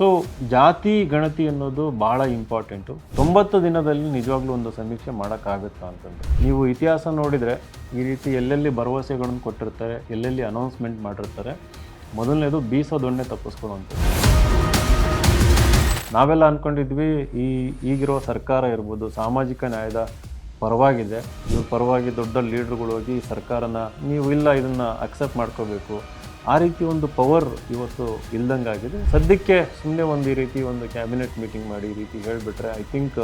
So ಜಾತಿ ಗಣತಿ ಅನ್ನೋದು ಭಾಳ ಇಂಪಾರ್ಟೆಂಟು. 90 ದಿನದಲ್ಲಿ ನಿಜವಾಗ್ಲೂ ಒಂದು ಸಮೀಕ್ಷೆ ಮಾಡೋಕ್ಕಾಗುತ್ತಾ ಅಂತಂದು ನೀವು ಇತಿಹಾಸ ನೋಡಿದರೆ ಈ ರೀತಿ ಎಲ್ಲೆಲ್ಲಿ ಭರವಸೆಗಳನ್ನು ಕೊಟ್ಟಿರ್ತಾರೆ, ಎಲ್ಲೆಲ್ಲಿ ಅನೌನ್ಸ್ಮೆಂಟ್ ಮಾಡಿರ್ತಾರೆ, ಮೊದಲನೇದು ಬೀಸೋದೊಣ್ಣೆ ತಪ್ಪಿಸ್ಕೊಳ್ಳುವಂಥದ್ದು. ನಾವೆಲ್ಲ ಅಂದ್ಕೊಂಡಿದ್ವಿ ಈಗಿರೋ ಸರ್ಕಾರ ಇರ್ಬೋದು ಸಾಮಾಜಿಕ ನ್ಯಾಯದ ಪರವಾಗಿದೆ, ಇವ್ರ ಪರವಾಗಿ ದೊಡ್ಡ ಲೀಡ್ರುಗಳು ಹೋಗಿ ಸರ್ಕಾರನ ನೀವು ಇಲ್ಲ ಇದನ್ನು ಅಕ್ಸೆಪ್ಟ್ ಮಾಡ್ಕೋಬೇಕು, ಆ ರೀತಿ ಒಂದು ಪವರ್ ಇವತ್ತು ಇಲ್ದಂಗಾಗಿದೆ. ಸದ್ಯಕ್ಕೆ ಸುಮ್ಮನೆ ಈ ರೀತಿ ಒಂದು ಕ್ಯಾಬಿನೆಟ್ ಮೀಟಿಂಗ್ ಮಾಡಿ ಈ ರೀತಿ ಹೇಳಿಬಿಟ್ರೆ I think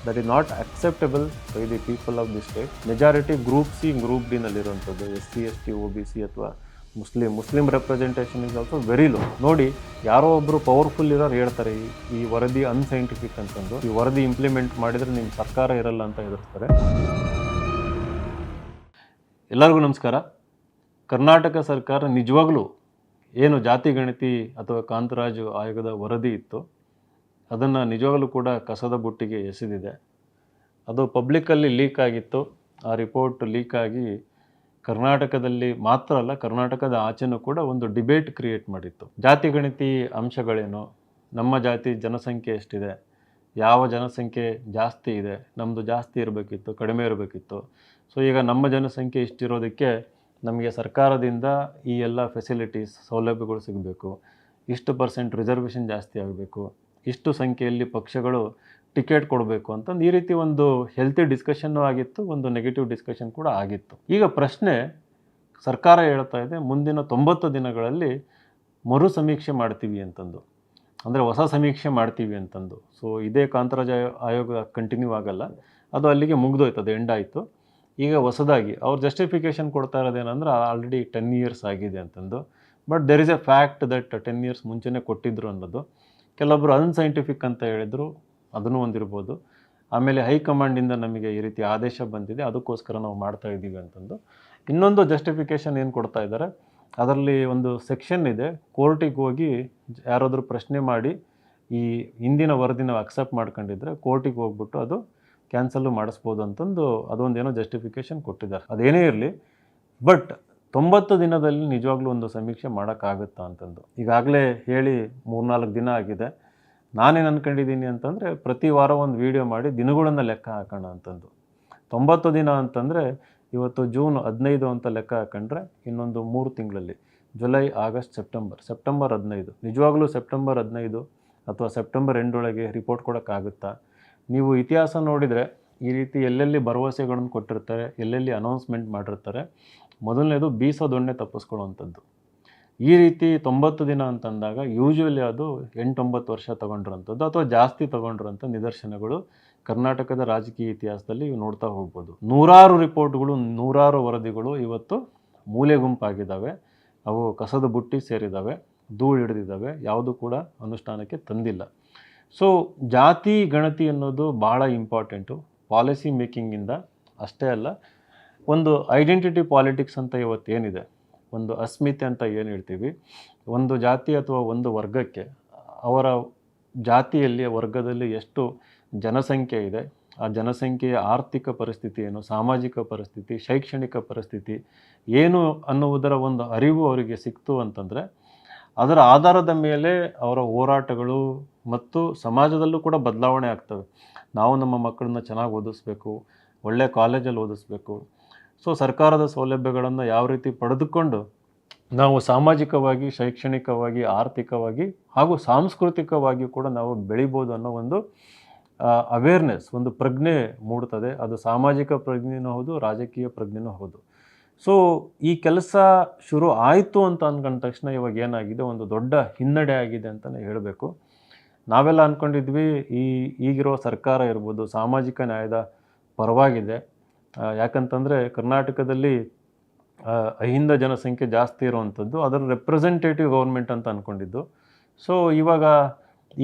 that is not acceptable by the people of the state. Majority group C group ಡಿನಲ್ಲಿರುವಂಥದ್ದು SC ST OBC ಅಥವಾ Muslim representation is also very low. ನೋಡಿ, ಯಾರೋ ಒಬ್ಬರು ಪವರ್ಫುಲ್ ಇರೋರು ಹೇಳ್ತಾರೆ ಈ ವರದಿ ಅನ್ಸೈಂಟಿಫಿಕ್ ಅಂತಂದು, ಈ ವರದಿ ಇಂಪ್ಲಿಮೆಂಟ್ ಮಾಡಿದರೆ ನಿಮ್ಮ ಸರ್ಕಾರ ಇರಲ್ಲ ಅಂತ ಹೆದರ್ಸ್ತಾರೆ. ಎಲ್ಲರಿಗೂ ನಮಸ್ಕಾರ. ಕರ್ನಾಟಕ ಸರ್ಕಾರ ನಿಜವಾಗ್ಲೂ ಏನು ಜಾತಿ ಗಣತಿ ಅಥವಾ ಕಾಂತರಾಜು ಆಯೋಗದ ವರದಿ ಇತ್ತು ಅದನ್ನು ನಿಜವಾಗ್ಲೂ ಕೂಡ ಕಸದ ಬುಟ್ಟಿಗೆ ಎಸೆದಿದೆ. ಅದು ಪಬ್ಲಿಕ್ಕಲ್ಲಿ ಲೀಕ್ ಆಗಿತ್ತು. ಆ ರಿಪೋರ್ಟ್ ಲೀಕ್ ಆಗಿ ಕರ್ನಾಟಕದಲ್ಲಿ ಮಾತ್ರ ಅಲ್ಲ, ಕರ್ನಾಟಕದ ಆಚೆನೂ ಕೂಡ ಒಂದು ಡಿಬೇಟ್ ಕ್ರಿಯೇಟ್ ಮಾಡಿತ್ತು. ಜಾತಿ ಗಣತಿ ಅಂಶಗಳೇನು, ನಮ್ಮ ಜಾತಿ ಜನಸಂಖ್ಯೆ ಎಷ್ಟಿದೆ, ಯಾವ ಜನಸಂಖ್ಯೆ ಜಾಸ್ತಿ ಇದೆ, ನಮ್ಮದು ಜಾಸ್ತಿ ಇರಬೇಕಿತ್ತು ಕಡಿಮೆ ಇರಬೇಕಿತ್ತು, ಸೊ ಈಗ ನಮ್ಮ ಜನಸಂಖ್ಯೆ ಇಷ್ಟಿರೋದಕ್ಕೆ ನಮಗೆ ಸರ್ಕಾರದಿಂದ ಈ ಎಲ್ಲ ಫೆಸಿಲಿಟೀಸ್ ಸೌಲಭ್ಯಗಳು ಸಿಗಬೇಕು, ಇಷ್ಟು % ರಿಸರ್ವೇಷನ್ ಜಾಸ್ತಿ ಆಗಬೇಕು, ಇಷ್ಟು ಸಂಖ್ಯೆಯಲ್ಲಿ ಪಕ್ಷಗಳು ಟಿಕೆಟ್ ಕೊಡಬೇಕು ಅಂತಂದು ಈ ರೀತಿ ಒಂದು ಹೆಲ್ತಿ ಡಿಸ್ಕಷನ್ನು ಆಗಿತ್ತು, ಒಂದು ನೆಗೆಟಿವ್ ಡಿಸ್ಕಷನ್ ಕೂಡ ಆಗಿತ್ತು. ಈಗ ಪ್ರಶ್ನೆ, ಸರ್ಕಾರ ಹೇಳ್ತಾ ಇದೆ ಮುಂದಿನ 90 ದಿನಗಳಲ್ಲಿ ಮರು ಸಮೀಕ್ಷೆ ಮಾಡ್ತೀವಿ ಅಂತಂದು, ಅಂದರೆ ಹೊಸ ಸಮೀಕ್ಷೆ ಮಾಡ್ತೀವಿ ಅಂತಂದು. ಸೊ ಇದೇ ಕಾಂತರಾಜ್ ಆಯೋಗ ಕಂಟಿನ್ಯೂ ಆಗಲ್ಲ, ಅದು ಅಲ್ಲಿಗೆ ಮುಗಿದೋಯ್ತು, ಅದು ಎಂಡ್ ಆಯಿತು. ಈಗ ಹೊಸದಾಗಿ ಅವ್ರು ಜಸ್ಟಿಫಿಕೇಷನ್ ಕೊಡ್ತಾ ಇರೋದೇನೆಂದ್ರೆ ಆಲ್ರೆಡಿ 10 ಇಯರ್ಸ್ ಆಗಿದೆ ಅಂತಂದು. But there is A fact that 10 years ಮುಂಚೆನೇ ಕೊಟ್ಟಿದ್ರು ಅನ್ನೋದು. ಕೆಲವೊಬ್ಬರು ಅನ್ಸೈಂಟಿಫಿಕ್ ಅಂತ ಹೇಳಿದರು, ಅದನ್ನು ಒಂದಿರ್ಬೋದು. ಆಮೇಲೆ ಹೈಕಮಾಂಡಿಂದ ನಮಗೆ ಈ ರೀತಿ ಆದೇಶ ಬಂದಿದೆ, ಅದಕ್ಕೋಸ್ಕರ ನಾವು ಮಾಡ್ತಾ ಇದ್ದೀವಿ ಅಂತಂದು. ಇನ್ನೊಂದು ಜಸ್ಟಿಫಿಕೇಷನ್ ಏನು ಕೊಡ್ತಾ ಇದ್ದಾರೆ, ಅದರಲ್ಲಿ ಒಂದು ಸೆಕ್ಷನ್ ಇದೆ, ಕೋರ್ಟಿಗೆ ಹೋಗಿ ಯಾರಾದರೂ ಪ್ರಶ್ನೆ ಮಾಡಿ ಈ ಹಿಂದಿನ ವರದಿನ ಅಕ್ಸೆಪ್ಟ್ ಮಾಡ್ಕೊಂಡಿದ್ರೆ ಕೋರ್ಟಿಗೆ ಹೋಗ್ಬಿಟ್ಟು ಅದು ಕ್ಯಾನ್ಸಲ್ಲು ಮಾಡಿಸ್ಬೋದು ಅಂತಂದು ಅದೊಂದೇನೋ ಜಸ್ಟಿಫಿಕೇಷನ್ ಕೊಟ್ಟಿದ್ದಾರೆ. ಅದೇನೇ ಇರಲಿ, ಬಟ್ 90 ದಿನದಲ್ಲಿ ನಿಜವಾಗ್ಲೂ ಒಂದು ಸಮೀಕ್ಷೆ ಮಾಡೋಕ್ಕಾಗುತ್ತಾ ಅಂತಂದು ಈಗಾಗಲೇ ಹೇಳಿ 3-4 ದಿನ ಆಗಿದೆ. ನಾನೇನು ಅಂದ್ಕೊಂಡಿದ್ದೀನಿ ಅಂತಂದರೆ ಪ್ರತಿ ವಾರ ಒಂದು ವೀಡಿಯೋ ಮಾಡಿ ದಿನಗಳನ್ನು ಲೆಕ್ಕ ಹಾಕೋಣ ಅಂತಂದು. 90 ದಿನ ಅಂತಂದರೆ ಇವತ್ತು ಜೂನ್ 15 ಅಂತ ಲೆಕ್ಕ ಹಾಕೊಂಡ್ರೆ ಇನ್ನೊಂದು 3 ತಿಂಗಳಲ್ಲಿ ಜುಲೈ, ಆಗಸ್ಟ್, ಸೆಪ್ಟೆಂಬರ್ 15. ನಿಜವಾಗ್ಲೂ ಸೆಪ್ಟೆಂಬರ್ 15 ಅಥವಾ ಸೆಪ್ಟೆಂಬರ್ ಎಂಡೊಳಗೆ ರಿಪೋರ್ಟ್ ಕೊಡೋಕ್ಕಾಗುತ್ತಾ? ನೀವು ಇತಿಹಾಸ ನೋಡಿದರೆ ಈ ರೀತಿ ಎಲ್ಲೆಲ್ಲಿ ಭರವಸೆಗಳನ್ನು ಕೊಟ್ಟಿರ್ತಾರೆ, ಎಲ್ಲೆಲ್ಲಿ ಅನೌನ್ಸ್ಮೆಂಟ್ ಮಾಡಿರ್ತಾರೆ, ಮೊದಲನೇದು ಬೀಸೋದೊಣ್ಣೆ ತಪ್ಪಿಸ್ಕೊಳ್ಳುವಂಥದ್ದು. ಈ ರೀತಿ 90 ದಿನ ಅಂತಂದಾಗ ಯೂಶ್ವಲಿ ಅದು 8-9 ವರ್ಷ ತೊಗೊಂಡಿರೋಂಥದ್ದು ಅಥವಾ ಜಾಸ್ತಿ ತೊಗೊಂಡಿರೋಂಥ ನಿದರ್ಶನಗಳು ಕರ್ನಾಟಕದ ರಾಜಕೀಯ ಇತಿಹಾಸದಲ್ಲಿ ನೋಡ್ತಾ ಹೋಗ್ಬೋದು. ನೂರಾರು ರಿಪೋರ್ಟ್ಗಳು, ನೂರಾರು ವರದಿಗಳು ಇವತ್ತು ಮೂಲೆ ಗುಂಪಾಗಿದ್ದಾವೆ, ಅವು ಕಸದ ಬುಟ್ಟಿ ಸೇರಿದ್ದಾವೆ, ಧೂಳು ಹಿಡಿದಿದ್ದಾವೆ, ಯಾವುದೂ ಕೂಡ ಅನುಷ್ಠಾನಕ್ಕೆ ತಂದಿಲ್ಲ. ಸೊ ಜಾತಿ ಗಣತಿ ಅನ್ನೋದು ಭಾಳ ಇಂಪಾರ್ಟೆಂಟು ಪಾಲಿಸಿ ಮೇಕಿಂಗಿಂದ ಅಷ್ಟೇ ಅಲ್ಲ, ಒಂದು ಐಡೆಂಟಿಟಿ ಪಾಲಿಟಿಕ್ಸ್ ಅಂತ ಇವತ್ತೇನಿದೆ, ಒಂದು ಅಸ್ಮಿತೆ ಅಂತ ಏನು ಹೇಳ್ತೀವಿ, ಒಂದು ಜಾತಿ ಅಥವಾ ಒಂದು ವರ್ಗಕ್ಕೆ ಅವರ ಜಾತಿಯಲ್ಲಿ ವರ್ಗದಲ್ಲಿ ಎಷ್ಟು ಜನಸಂಖ್ಯೆ ಇದೆ, ಆ ಜನಸಂಖ್ಯೆಯ ಆರ್ಥಿಕ ಪರಿಸ್ಥಿತಿ ಏನು, ಸಾಮಾಜಿಕ ಪರಿಸ್ಥಿತಿ, ಶೈಕ್ಷಣಿಕ ಪರಿಸ್ಥಿತಿ ಏನು ಅನ್ನುವುದರ ಒಂದು ಅರಿವು ಅವರಿಗೆ ಸಿಕ್ತು ಅಂತಂದರೆ ಅದರ ಆಧಾರದ ಮೇಲೆ ಅವರ ಹೋರಾಟಗಳು ಮತ್ತು ಸಮಾಜದಲ್ಲೂ ಕೂಡ ಬದಲಾವಣೆ ಆಗ್ತವೆ. ನಾವು ನಮ್ಮ ಮಕ್ಕಳನ್ನ ಚೆನ್ನಾಗಿ ಓದಿಸ್ಬೇಕು, ಒಳ್ಳೆಯ ಕಾಲೇಜಲ್ಲಿ ಓದಿಸ್ಬೇಕು, ಸೊ ಸರ್ಕಾರದ ಸೌಲಭ್ಯಗಳನ್ನು ಯಾವ ರೀತಿ ಪಡೆದುಕೊಂಡು ನಾವು ಸಾಮಾಜಿಕವಾಗಿ, ಶೈಕ್ಷಣಿಕವಾಗಿ, ಆರ್ಥಿಕವಾಗಿ ಹಾಗೂ ಸಾಂಸ್ಕೃತಿಕವಾಗಿ ಕೂಡ ನಾವು ಬೆಳಿಬೋದು ಅನ್ನೋ ಒಂದು ಅವೇರ್ನೆಸ್, ಒಂದು ಪ್ರಜ್ಞೆ ಮೂಡ್ತದೆ. ಅದು ಸಾಮಾಜಿಕ ಪ್ರಜ್ಞೆನೂ ಹೌದು, ರಾಜಕೀಯ ಪ್ರಜ್ಞೆನೂ ಹೌದು. ಸೊ ಈ ಕೆಲಸ ಶುರು ಆಯಿತು ಅಂತ ಅಂದ್ಕೊಂಡ ತಕ್ಷಣ ಇವಾಗ ಏನಾಗಿದೆ, ಒಂದು ದೊಡ್ಡ ಹಿನ್ನಡೆ ಆಗಿದೆ ಅಂತಲೇ ಹೇಳಬೇಕು. ನಾವೆಲ್ಲ ಅಂದ್ಕೊಂಡಿದ್ವಿ ಈಗಿರೋ ಸರ್ಕಾರ ಇರ್ಬೋದು ಸಾಮಾಜಿಕ ನ್ಯಾಯದ ಪರವಾಗಿದೆ, ಯಾಕಂತಂದರೆ ಕರ್ನಾಟಕದಲ್ಲಿ ಅಹಿಂದ ಜನಸಂಖ್ಯೆ ಜಾಸ್ತಿ ಇರುವಂಥದ್ದು, ಅದರ ರೆಪ್ರೆಸೆಂಟೇಟಿವ್ ಗೌರ್ಮೆಂಟ್ ಅಂತ ಅಂದ್ಕೊಂಡಿದ್ದು. ಸೊ ಇವಾಗ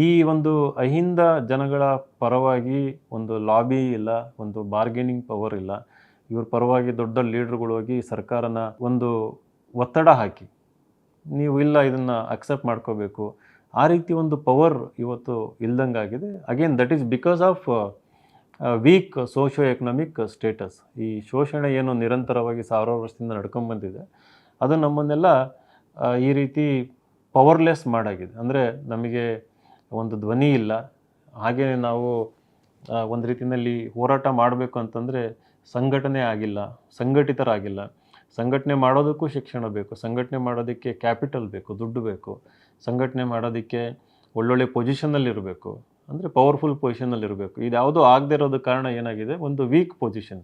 ಈ ಒಂದು ಅಹಿಂದ ಜನಗಳ ಪರವಾಗಿ ಒಂದು ಲಾಬಿ ಇಲ್ಲ, ಒಂದು ಬಾರ್ಗೇನಿಂಗ್ ಪವರ್ ಇಲ್ಲ. ಇವ್ರ ಪರವಾಗಿ ದೊಡ್ಡ ಲೀಡ್ರುಗಳು ಹೋಗಿ ಸರ್ಕಾರನ ಒಂದು ಒತ್ತಡ ಹಾಕಿ ನೀವು ಇಲ್ಲ ಇದನ್ನು ಅಕ್ಸೆಪ್ಟ್ ಮಾಡ್ಕೋಬೇಕು, ಆ ರೀತಿ ಒಂದು ಪವರ್ ಇವತ್ತು ಇಲ್ದಂಗಾಗಿದೆ. Again that is because of weak socio economic status. ಈ ಶೋಷಣೆ ಏನು ನಿರಂತರವಾಗಿ ಸಾವಿರಾರು ವರ್ಷದಿಂದ ನಡ್ಕೊಂಡ್ಬಂದಿದೆ, ಅದು ನಮ್ಮನ್ನೆಲ್ಲ ಈ ರೀತಿ ಪವರ್ಲೆಸ್ ಮಾಡಾಗಿದೆ. ಅಂದರೆ ನಮಗೆ ಒಂದು ಧ್ವನಿ ಇಲ್ಲ. ಹಾಗೆಯೇ ನಾವು ಒಂದು ರೀತಿಯಲ್ಲಿ ಹೋರಾಟ ಮಾಡಬೇಕು ಅಂತಂದರೆ ಸಂಘಟನೆ ಆಗಿಲ್ಲ, ಸಂಘಟಿತರಾಗಿಲ್ಲ. ಸಂಘಟನೆ ಮಾಡೋದಕ್ಕೂ ಶಿಕ್ಷಣ ಬೇಕು, ಸಂಘಟನೆ ಮಾಡೋದಕ್ಕೆ ಕ್ಯಾಪಿಟಲ್ ಬೇಕು, ದುಡ್ಡು ಬೇಕು, ಸಂಘಟನೆ ಮಾಡೋದಕ್ಕೆ ಒಳ್ಳೊಳ್ಳೆ ಪೊಸಿಷನ್ನಲ್ಲಿರಬೇಕು, ಅಂದರೆ ಪವರ್ಫುಲ್ ಪೊಸಿಷನ್ನಲ್ಲಿರಬೇಕು. ಇದ್ಯಾವುದೂ ಆಗದೆ ಇರೋದಕ್ಕೆ ಕಾರಣ ಏನಾಗಿದೆ, ಒಂದು ವೀಕ್ ಪೊಸಿಷನ್.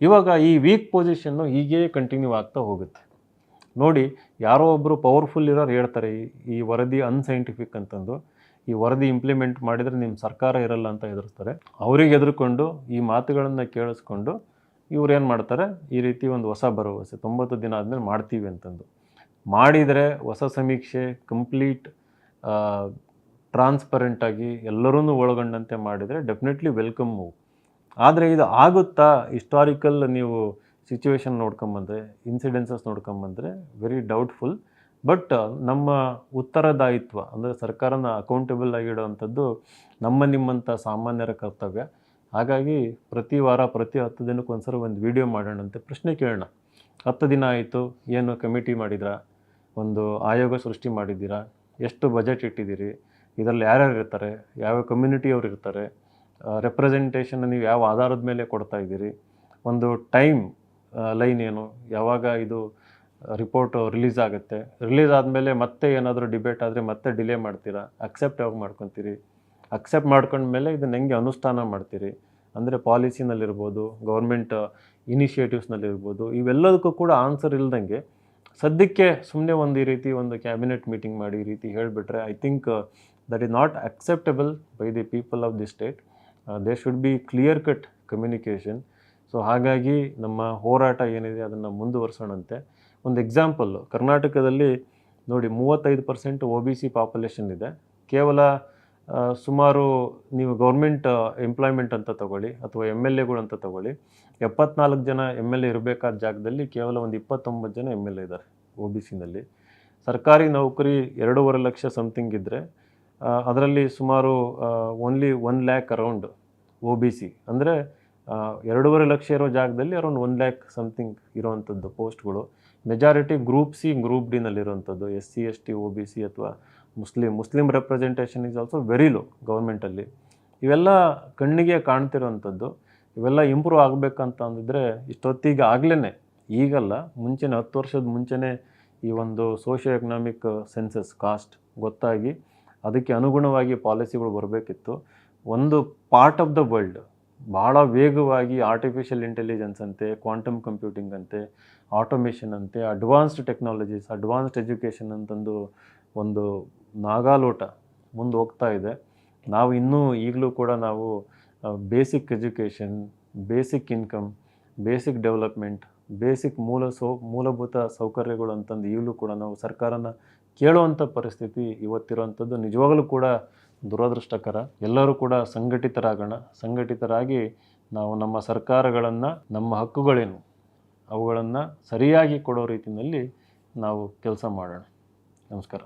ಇವಾಗ ಈ ವೀಕ್ ಪೊಸಿಷನ್ನು ಹೀಗೇ ಕಂಟಿನ್ಯೂ ಆಗ್ತಾ ಹೋಗುತ್ತೆ. ನೋಡಿ, ಯಾರೋ ಒಬ್ಬರು ಪವರ್ಫುಲ್ ಇರೋರು ಹೇಳ್ತಾರೆ ಈ ವರದಿ ಅನ್ಸೈಂಟಿಫಿಕ್ ಅಂತಂದು. ಈ ವರದಿ ಇಂಪ್ಲಿಮೆಂಟ್ ಮಾಡಿದರೆ ನಿಮ್ಮ ಸರ್ಕಾರ ಇರಲ್ಲ ಅಂತ ಹೆದರ್ಸ್ತಾರೆ. ಅವ್ರಿಗೆ ಹೆದರ್ಕೊಂಡು ಈ ಮಾತುಗಳನ್ನು ಕೇಳಿಸ್ಕೊಂಡು ಇವ್ರು ಏನು ಮಾಡ್ತಾರೆ, ಈ ರೀತಿ ಒಂದು ಹೊಸ ಭರವಸೆ 90 ದಿನ ಆದಮೇಲೆ ಮಾಡ್ತೀವಿ ಅಂತಂದು ಮಾಡಿದರೆ ಹೊಸ ಸಮೀಕ್ಷೆ ಕಂಪ್ಲೀಟ್ ಟ್ರಾನ್ಸ್ಪರೆಂಟಾಗಿ ಎಲ್ಲರೂ ಒಳಗೊಂಡಂತೆ ಮಾಡಿದರೆ ಡೆಫಿನೆಟ್ಲಿ ವೆಲ್ಕಮ್ ಮೂವ್. ಆದರೆ ಇದು ಆಗುತ್ತಾ? ಹಿಸ್ಟಾರಿಕಲ್ ನೀವು ಸಿಚುವೇಶನ್ ನೋಡ್ಕೊಂಬಂದರೆ, ಇನ್ಸಿಡೆನ್ಸಸ್ ನೋಡ್ಕೊಂಬಂದರೆ ವೆರಿ ಡೌಟ್ಫುಲ್. ಬಟ್ ನಮ್ಮ ಉತ್ತರದಾಯಿತ್ವ ಅಂದರೆ ಸರ್ಕಾರನ ಅಕೌಂಟೇಬಲ್ ಆಗಿಡೋವಂಥದ್ದು ನಿಮ್ಮಂಥ ಸಾಮಾನ್ಯರ ಕರ್ತವ್ಯ. ಹಾಗಾಗಿ ಪ್ರತಿ ವಾರ ಪ್ರತಿ 10 ದಿನಕ್ಕೊಂದ್ಸರಿ ಒಂದು ವಿಡಿಯೋ ಮಾಡೋಣಂತೆ, ಪ್ರಶ್ನೆ ಕೇಳೋಣ. 10 ದಿನ ಆಯಿತು, ಏನು ಕಮಿಟಿ ಮಾಡಿದ್ರಾ, ಒಂದು ಆಯೋಗ ಸೃಷ್ಟಿ ಮಾಡಿದ್ದೀರಾ, ಎಷ್ಟು ಬಜೆಟ್ ಇಟ್ಟಿದ್ದೀರಿ, ಇದರಲ್ಲಿ ಯಾರ್ಯಾರು ಇರ್ತಾರೆ, ಯಾವ ಕಮ್ಯುನಿಟಿಯವ್ರು ಇರ್ತಾರೆ, ರೆಪ್ರೆಸೆಂಟೇಷನ್ ನೀವು ಯಾವ ಆಧಾರದ ಮೇಲೆ ಕೊಡ್ತಾ ಇದ್ದೀರಿ, ಒಂದು ಟೈಮ್ ಲೈನ್ ಏನು, ಯಾವಾಗ ಇದು ರಿಪೋರ್ಟು ರಿಲೀಸ್ ಆಗುತ್ತೆ, ರಿಲೀಸ್ ಆದಮೇಲೆ ಮತ್ತೆ ಏನಾದರೂ ಡಿಬೇಟ್ ಆದರೆ ಮತ್ತೆ ಡಿಲೇ ಮಾಡ್ತೀರಾ, ಅಕ್ಸೆಪ್ಟ್ ಯಾವಾಗ ಮಾಡ್ಕೊತೀರಿ, ಅಕ್ಸೆಪ್ಟ್ ಮಾಡ್ಕೊಂಡ್ಮೇಲೆ ಇದನ್ನು ಹೆಂಗೆ ಅನುಷ್ಠಾನ ಮಾಡ್ತೀರಿ, ಅಂದರೆ ಪಾಲಿಸಿನಲ್ಲಿರ್ಬೋದು, ಗೌರ್ಮೆಂಟ್ ಇನಿಷಿಯೇಟಿವ್ಸ್ನಲ್ಲಿರ್ಬೋದು, ಇವೆಲ್ಲದಕ್ಕೂ ಕೂಡ ಆನ್ಸರ್ ಇಲ್ದಂಗೆ ಸದ್ಯಕ್ಕೆ ಸುಮ್ಮನೆ ಒಂದು ಈ ರೀತಿ ಒಂದು ಕ್ಯಾಬಿನೆಟ್ ಮೀಟಿಂಗ್ ಮಾಡಿ ಈ ರೀತಿ ಹೇಳಿಬಿಟ್ರೆ I think that is not acceptable by the people of the state. They should be clear cut communication. So ಹಾಗಾಗಿ ನಮ್ಮ ಹೋರಾಟ ಏನಿದೆ ಅದನ್ನು ಮುಂದುವರ್ಸೋಣಂತೆ. ಒಂದು ಎಕ್ಸಾಂಪಲ್ಲು, ಕರ್ನಾಟಕದಲ್ಲಿ ನೋಡಿ 35% OBC ಪಾಪ್ಯುಲೇಷನ್ ಇದೆ. ಕೇವಲ ಸುಮಾರು ನೀವು ಗೌರ್ಮೆಂಟ್ ಎಂಪ್ಲಾಯ್ಮೆಂಟ್ ಅಂತ ತಗೊಳ್ಳಿ ಅಥವಾ MLAಗಳು ಅಂತ ತಗೊಳ್ಳಿ, 74 ಜನ MLA ಇರಬೇಕಾದ ಜಾಗದಲ್ಲಿ ಕೇವಲ ಒಂದು 29 ಜನ MLA ಇದ್ದಾರೆ OBCನಲ್ಲಿ. ಸರ್ಕಾರಿ ನೌಕರಿ 2.5 ಲಕ್ಷ ಸಮಥಿಂಗ್ ಇದ್ದರೆ ಅದರಲ್ಲಿ ಸುಮಾರು ಓನ್ಲಿ 1 ಲ್ಯಾಕ್ ಅರೌಂಡ್ OBC, ಅಂದರೆ 2.5 ಲಕ್ಷ ಇರೋ ಜಾಗದಲ್ಲಿ ಅರೌಂಡ್ 1 ಲ್ಯಾಕ್ ಸಮಥಿಂಗ್ ಇರೋವಂಥದ್ದು ಪೋಸ್ಟ್ಗಳು. ಮೆಜಾರಿಟಿ ಗ್ರೂಪ್ ಸಿ, ಗ್ರೂಪ್ ಡಿನಲ್ಲಿರೋವಂಥದ್ದು, SC ST OBC ಅಥವಾ Muslim representation is also very low ಗೌರ್ಮೆಂಟಲ್ಲಿ. ಇವೆಲ್ಲ ಕಣ್ಣಿಗೆ ಕಾಣ್ತಿರೋವಂಥದ್ದು. ಇವೆಲ್ಲ ಇಂಪ್ರೂವ್ ಆಗಬೇಕಂತ ಅಂದಿದ್ರೆ ಇಷ್ಟೊತ್ತಿಗೆ ಆಗಲೇ, ಈಗಲ್ಲ, ಮುಂಚೆನೇ 10 ವರ್ಷದ ಮುಂಚೆನೇ ಈ ಒಂದು ಸೋಷಿಯೋ ಎಕನಾಮಿಕ್ ಸೆನ್ಸಸ್ ಕಾಸ್ಟ್ ಗೊತ್ತಾಗಿ ಅದಕ್ಕೆ ಅನುಗುಣವಾಗಿ ಪಾಲಿಸಿಗಳು ಬರಬೇಕಿತ್ತು. ಒಂದು ಪಾರ್ಟ್ ಆಫ್ ದ ವರ್ಲ್ಡ್ ಭಾಳ ವೇಗವಾಗಿ ಆರ್ಟಿಫಿಷಿಯಲ್ ಇಂಟೆಲಿಜೆನ್ಸ್ ಅಂತೆ, ಕ್ವಾಂಟಮ್ ಕಂಪ್ಯೂಟಿಂಗ್ ಅಂತೆ, ಆಟೋಮೇಷನ್ ಅಂತೆ, ಅಡ್ವಾನ್ಸ್ಡ್ ಟೆಕ್ನಾಲಜೀಸ್, ಅಡ್ವಾನ್ಸ್ಡ್ ಎಜುಕೇಷನ್ ಅಂತಂದು ಒಂದು ನಾಗಾಲೋಟ ಮುಂದೆ ಹೋಗ್ತಾ ಇದೆ. ನಾವು ಇನ್ನೂ ಈಗಲೂ ಕೂಡ ನಾವು basic education, basic income, basic development, basic ಮೂಲಭೂತ ಸೌಕರ್ಯಗಳು ಅಂತಂದು ಈಗಲೂ ಕೂಡ ನಾವು ಸರ್ಕಾರನ ಕೇಳುವಂಥ ಪರಿಸ್ಥಿತಿ ಇವತ್ತಿರುವಂಥದ್ದು ನಿಜವಾಗಲೂ ಕೂಡ ದುರದೃಷ್ಟಕರ. ಎಲ್ಲರೂ ಕೂಡ ಸಂಘಟಿತರಾಗೋಣ. ಸಂಘಟಿತರಾಗಿ ನಾವು ನಮ್ಮ ಸರ್ಕಾರಗಳನ್ನು, ನಮ್ಮ ಹಕ್ಕುಗಳೇನು ಅವುಗಳನ್ನು ಸರಿಯಾಗಿ ಕೊಡೋ ರೀತಿಯಲ್ಲಿ ನಾವು ಕೆಲಸ ಮಾಡೋಣ. ನಮಸ್ಕಾರ.